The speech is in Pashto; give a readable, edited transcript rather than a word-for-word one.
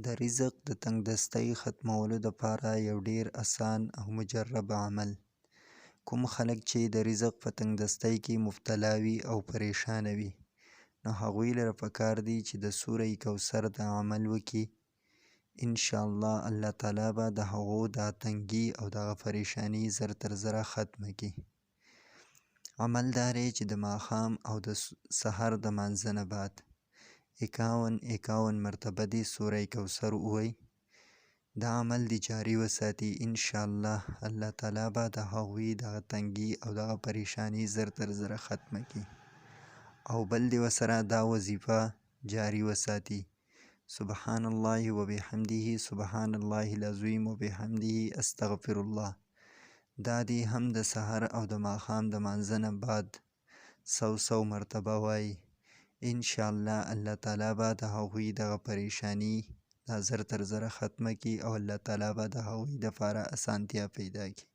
د رزق د تنګدستۍ ختمولو دپاره یو ډیر اسان او مجرب عمل. کوم خلک چې د رزق په تنګدستۍ کې مبتلا وي او پریشانه وي، نو هغوی لره پکار دي چې د سوره کوثر د عمل وکړي. انشاءالله الله تعالی به د هغو دا تنګي او دغه پریشاني زر تر زره ختمه کړي. عمل دا دی چې د ماښام او د سحر د مانځه نه بعد 51 مرتبه دې سوره کوثر ووایي. دا عمل دې جاري وساتي، انشاءالله الله تعالی به د هغوی دغه تنګي او دغه پریشاني زر تر زره ختمه کړي. او بل دې ورسره دا وظیفه جاري وساتي: سبحان الله وبحمده سبحان الله العظیم وبحمده استغفر الله. دا دې هم د سحر او د ماښام د مانځه نه بعد 100 مرتبه وایي. انشاءالله الله تعالی به د هغوی دغه پریشانی دا زر تر زره ختمه کړي او الله تعالی به د هغوی دپاره اسانتیا پیدا کړي.